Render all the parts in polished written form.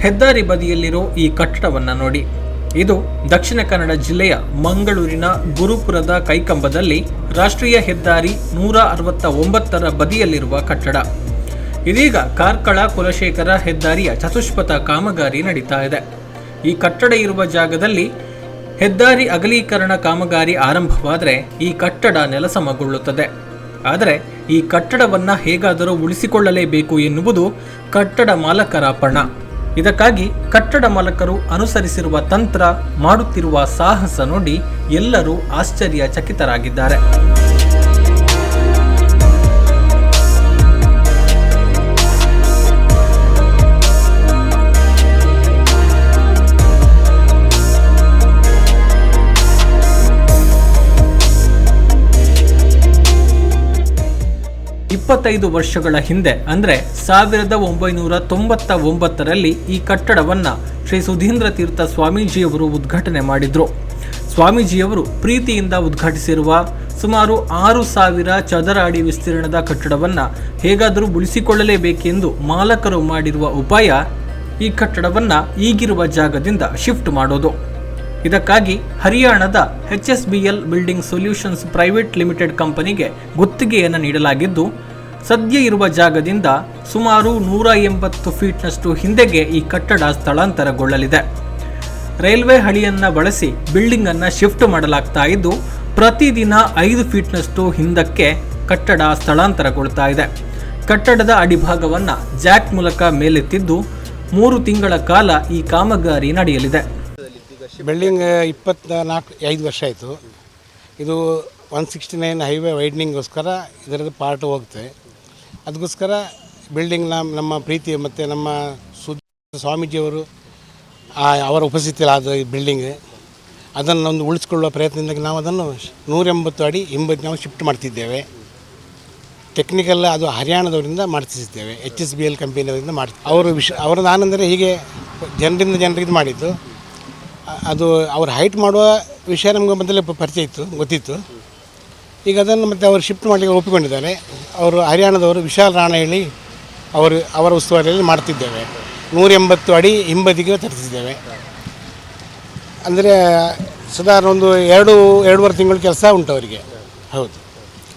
ಹೆದ್ದಾರಿ ಬದಿಯಲ್ಲಿರೋ ಈ ಕಟ್ಟಡವನ್ನು ನೋಡಿ. ಇದು ದಕ್ಷಿಣ ಕನ್ನಡ ಜಿಲ್ಲೆಯ ಮಂಗಳೂರಿನ ಗುರುಪುರದ ಕೈಕಂಬದಲ್ಲಿ ರಾಷ್ಟ್ರೀಯ ಹೆದ್ದಾರಿ 169ರ ಬದಿಯಲ್ಲಿರುವ ಕಟ್ಟಡ. ಇದೀಗ ಕಾರ್ಕಳ ಕುಲಶೇಖರ ಹೆದ್ದಾರಿಯ ಚತುಷ್ಪಥ ಕಾಮಗಾರಿ ನಡೀತಾ ಇದೆ. ಈ ಕಟ್ಟಡ ಇರುವ ಜಾಗದಲ್ಲಿ ಹೆದ್ದಾರಿ ಅಗಲೀಕರಣ ಕಾಮಗಾರಿ ಆರಂಭವಾದರೆ ಈ ಕಟ್ಟಡ ನೆಲಸಮಗೊಳ್ಳುತ್ತದೆ. ಆದರೆ ಈ ಕಟ್ಟಡವನ್ನು ಹೇಗಾದರೂ ಉಳಿಸಿಕೊಳ್ಳಲೇಬೇಕು ಎನ್ನುವುದು ಕಟ್ಟಡ ಮಾಲಕರ ಪಣ. ಇದಕ್ಕಾಗಿ ಕಟ್ಟಡ ಮಾಲಕರು ಅನುಸರಿಸಿರುವ ತಂತ್ರ, ಮಾಡುತ್ತಿರುವ ಸಾಹಸ ನೋಡಿ ಎಲ್ಲರೂ ಆಶ್ಚರ್ಯಚಕಿತರಾಗಿದ್ದಾರೆ. ಇಪ್ಪತ್ತೈದು ವರ್ಷಗಳ ಹಿಂದೆ ಅಂದರೆ 1999ರಲ್ಲಿ ಈ ಕಟ್ಟಡವನ್ನು ಶ್ರೀ ಸುಧೀಂದ್ರ ತೀರ್ಥ ಸ್ವಾಮೀಜಿಯವರು ಉದ್ಘಾಟನೆ ಮಾಡಿದ್ರು. ಸ್ವಾಮೀಜಿಯವರು ಪ್ರೀತಿಯಿಂದ ಉದ್ಘಾಟಿಸಿರುವ ಸುಮಾರು 6,000 ಚದರ ಅಡಿ ವಿಸ್ತೀರ್ಣದ ಕಟ್ಟಡವನ್ನು ಹೇಗಾದರೂ ಉಳಿಸಿಕೊಳ್ಳಲೇಬೇಕೆಂದು ಮಾಲಕರು ಮಾಡಿರುವ ಉಪಾಯ ಈ ಕಟ್ಟಡವನ್ನು ಈಗಿರುವ ಜಾಗದಿಂದ ಶಿಫ್ಟ್ ಮಾಡೋದು. ಇದಕ್ಕಾಗಿ ಹರಿಯಾಣದ hsbl building solutions private limited ಕಂಪನಿಗೆ ಗುತ್ತಿಗೆಯನ್ನು ನೀಡಲಾಗಿದ್ದು, ಸದ್ಯ ಇರುವ ಜಾಗದಿಂದ ಸುಮಾರು 180 ಫೀಟ್ನಷ್ಟು ಹಿಂದೆಗೆ ಈ ಕಟ್ಟಡ ಸ್ಥಳಾಂತರಗೊಳ್ಳಲಿದೆ. ರೈಲ್ವೆ ಹಳಿಯನ್ನು ಬಳಸಿ ಬಿಲ್ಡಿಂಗ್ ಅನ್ನು ಶಿಫ್ಟ್ ಮಾಡಲಾಗ್ತಾ ಇದ್ದು, ಪ್ರತಿದಿನ 5 ಫೀಟ್ನಷ್ಟು ಹಿಂದಕ್ಕೆ ಕಟ್ಟಡ ಸ್ಥಳಾಂತರಗೊಳ್ತಾ ಇದೆ. ಕಟ್ಟಡದ ಅಡಿಭಾಗವನ್ನು ಜಾಕ್ ಮೂಲಕ ಮೇಲೆತ್ತಿದ್ದು 3 ತಿಂಗಳ ಕಾಲ ಈ ಕಾಮಗಾರಿ ನಡೆಯಲಿದೆ. ಬಿಲ್ಡಿಂಗ್ 5 ವರ್ಷ ಆಯಿತು. ಇದು 169 ಹೈವೇ ವೈಡ್ನಿಂಗ್ಗೋಸ್ಕರ ಇದರದ್ದು ಪಾರ್ಟ್ ಹೋಗುತ್ತೆ. ಅದಕ್ಕೋಸ್ಕರ ಬಿಲ್ಡಿಂಗ್ ನಮ್ಮ ಪ್ರೀತಿ ಮತ್ತು ನಮ್ಮ ಸ್ವಾಮೀಜಿಯವರು ಅವರ ಉಪಸ್ಥಿತಿಯಲ್ಲಿ ಆದ ಈ ಬಿಲ್ಡಿಂಗ್ ಅದನ್ನು ಒಂದು ಉಳಿಸ್ಕೊಳ್ಳುವ ಪ್ರಯತ್ನದಿಂದ ನಾವು ಅದನ್ನು 180 ಅಡಿ ಹಿಂಬದಿ ನಾವು ಶಿಫ್ಟ್ ಮಾಡ್ತಿದ್ದೇವೆ. ಟೆಕ್ನಿಕಲ್ ಅದು ಹರಿಯಾಣದವರಿಂದ ಮಾಡ್ತಿದ್ದೇವೆ, HSBL ಕಂಪನಿಯವರಿಂದ ಅವರು ನಾನೆಂದರೆ ಹೀಗೆ ಜನರಿಗೆ ಮಾಡಿದ್ದು. ಅದು ಅವ್ರು ಹೈಟ್ ಮಾಡುವ ವಿಷಯ ನಮಗೆ ಮೊದಲೇ ಪರಿಚಯ ಇತ್ತು, ಗೊತ್ತಿತ್ತು. ಈಗ ಅದನ್ನು ಮತ್ತೆ ಅವರು ಶಿಫ್ಟ್ ಮಾಡಲಿಕ್ಕೆ ಒಪ್ಪಿಕೊಂಡಿದ್ದಾರೆ. ಅವರು ಹರಿಯಾಣದವರು ವಿಶಾಲ್ ರಾಣ ಹೇಳಿ ಅವರ ಉಸ್ತುವಾರಿಯಲ್ಲಿ ಮಾಡ್ತಿದ್ದೇವೆ. 180 ಅಡಿ ಹಿಂಬದಿಗೆ ತರಿಸಿದ್ದೇವೆ. ಅಂದರೆ ಸಾಧಾರಣ ಒಂದು 2-2.5 ತಿಂಗಳು ಕೆಲಸ ಉಂಟು ಅವರಿಗೆ. ಹೌದು,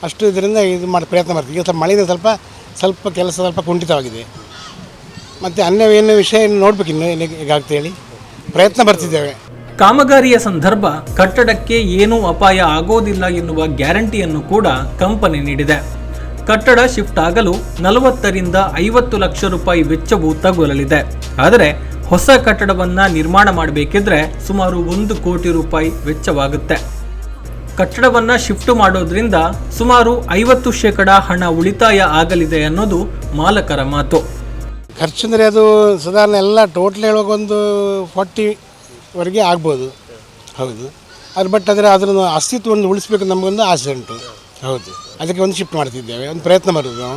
ಅಷ್ಟು ಇದರಿಂದ ಇದು ಪ್ರಯತ್ನ ಮಾಡ್ತೀವಿ. ಈಗ ಮಳೆಯಿಂದ ಸ್ವಲ್ಪ ಕೆಲಸ ಸ್ವಲ್ಪ ಕುಂಠಿತವಾಗಿದೆ. ಮತ್ತು ಅನ್ಯವೇನು ವಿಷಯ ನೋಡ್ಬೇಕು ಇನ್ನು ಹೇಗಾಗ್ತೇಳಿ ಪ್ರಯತ್ನ ಬರ್ತಿದ್ದೇವೆ. ಕಾಮಗಾರಿಯ ಸಂದರ್ಭ ಕಟ್ಟಡಕ್ಕೆ ಏನೂ ಅಪಾಯ ಆಗೋದಿಲ್ಲ ಎನ್ನುವ ಗ್ಯಾರಂಟಿಯನ್ನು ಕೂಡ ಕಂಪನಿ ನೀಡಿದೆ. ಕಟ್ಟಡ ಶಿಫ್ಟ್ ಆಗಲು 40ರಿಂದ 50 ಲಕ್ಷ ರೂಪಾಯಿ ವೆಚ್ಚವು ತಗುಲಲಿದೆ. ಆದರೆ ಹೊಸ ಕಟ್ಟಡವನ್ನು ನಿರ್ಮಾಣ ಮಾಡಬೇಕಿದ್ರೆ ಸುಮಾರು 1 ಕೋಟಿ ರೂಪಾಯಿ ವೆಚ್ಚವಾಗುತ್ತೆ. ಕಟ್ಟಡವನ್ನು ಶಿಫ್ಟ್ ಮಾಡೋದ್ರಿಂದ ಸುಮಾರು 50% ಹಣ ಉಳಿತಾಯ ಆಗಲಿದೆ ಅನ್ನೋದು ಮಾಲಕರ ಮಾತು. ಖರ್ಚು ಅಂದರೆ ಅದು ಸಾಧಾರಣ ಎಲ್ಲ ಟೋಟಲ್ ಹೇಳುವಾಗ ಒಂದು 40ವರೆಗೆ ಆಗ್ಬೋದು. ಹೌದು, ಬಟ್ ಆದರೆ ಅದನ್ನು ಅಸ್ತಿತ್ವವನ್ನು ಉಳಿಸ್ಬೇಕು ನಮಗೊಂದು ಆಸೆ ಉಂಟು. ಹೌದು, ಅದಕ್ಕೆ ಒಂದು ಶಿಫ್ಟ್ ಮಾಡ್ತಿದ್ದೇವೆ, ಒಂದು ಪ್ರಯತ್ನ ಮಾಡೋದು.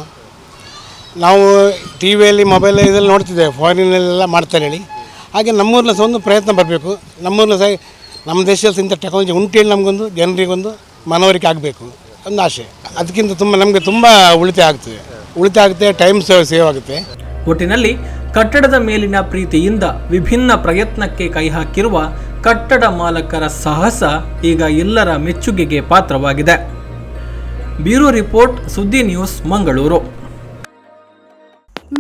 ನಾವು ಟಿ ವಿಯಲ್ಲಿ ಮೊಬೈಲ್ ಇದೆಲ್ಲ ನೋಡ್ತಿದ್ದೇವೆ, ಫಾರಿನಲ್ಲೆಲ್ಲ ಮಾಡ್ತಾರೆ ಹೇಳಿ. ಹಾಗೆ ನಮ್ಮೂರಿನ ಸಹ ಒಂದು ಪ್ರಯತ್ನ ಬರಬೇಕು. ನಮ್ಮೂರಿನ ಸಹ ನಮ್ಮ ದೇಶದಲ್ಲಿ ಇಂಥ ಟೆಕ್ನಾಲಜಿ ಉಂಟು ಹೇಳಿ ನಮಗೊಂದು ಜನರಿಗೊಂದು ಮನವರಿಕೆ ಆಗಬೇಕು ಒಂದು ಆಸೆ. ಅದಕ್ಕಿಂತ ನಮಗೆ ತುಂಬ ಉಳಿತಾಯ ಆಗುತ್ತೆ, ಟೈಮ್ ಸೇವ್ ಆಗುತ್ತೆ. ಒಟ್ಟಿನಲ್ಲಿ ಕಟ್ಟಡದ ಮೇಲಿನ ಪ್ರೀತಿಯಿಂದ ವಿಭಿನ್ನ ಪ್ರಯತ್ನಕ್ಕೆ ಕೈ ಹಾಕಿರುವ ಕಟ್ಟಡ ಮಾಲಕರ ಸಾಹಸ ಈಗ ಎಲ್ಲರ ಮೆಚ್ಚುಗೆಗೆ ಪಾತ್ರವಾಗಿದೆ. ಬ್ಯೂರೋ ರಿಪೋರ್ಟ್, ಸುದ್ದಿ ನ್ಯೂಸ್, ಮಂಗಳೂರು.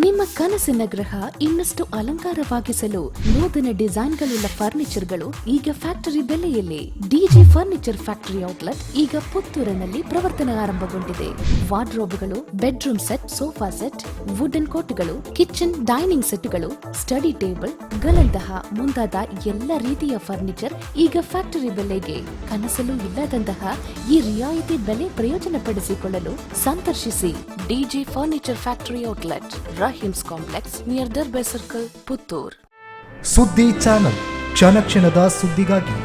ನಿಮ್ಮ ಕನಸಿನ ಗೃಹ ಇನ್ನಷ್ಟು ಅಲಂಕಾರವಾಗಿಸಲು ನೂತನ ಡಿಸೈನ್ಗಳುಳ್ಳ ಫರ್ನಿಚರ್ಗಳು ಈಗ ಫ್ಯಾಕ್ಟರಿ ಬೆಲೆಯಲ್ಲಿ. ಡಿಜಿ ಫರ್ನಿಚರ್ ಫ್ಯಾಕ್ಟರಿ ಔಟ್ಲೆಟ್ ಈಗ ಪುತ್ತೂರಿನಲ್ಲಿ ಪ್ರವರ್ತನೆ ಆರಂಭಗೊಂಡಿದೆ. ವಾರ್ಡ್ರೋಬ್ಗಳು, bedroom set, sofa set, wooden ಕೋಟ್ಗಳು, ಕಿಚನ್ ಡೈನಿಂಗ್ ಸೆಟ್ಗಳು, ಸ್ಟಡಿ ಟೇಬಲ್ ಗಳಂತಹ ಮುಂತಾದ ಎಲ್ಲ ರೀತಿಯ ಫರ್ನಿಚರ್ ಈಗ ಫ್ಯಾಕ್ಟರಿ ಬೆಲೆಗೆ. ಕನಸಲು ಇಲ್ಲದಂತಹ ಈ ರಿಯಾಯಿತಿ ಬೆಲೆ ಪ್ರಯೋಜನ ಪಡಿಸಿಕೊಳ್ಳಲು ಸಂದರ್ಶಿಸಿ DG furniture factory outlet, Rahim's complex, near Darbe circle, Puttur. Suddi channel, ಕ್ಷಣ ಕ್ಷಣದ ಸುದ್ದಿಗಾಗಿ.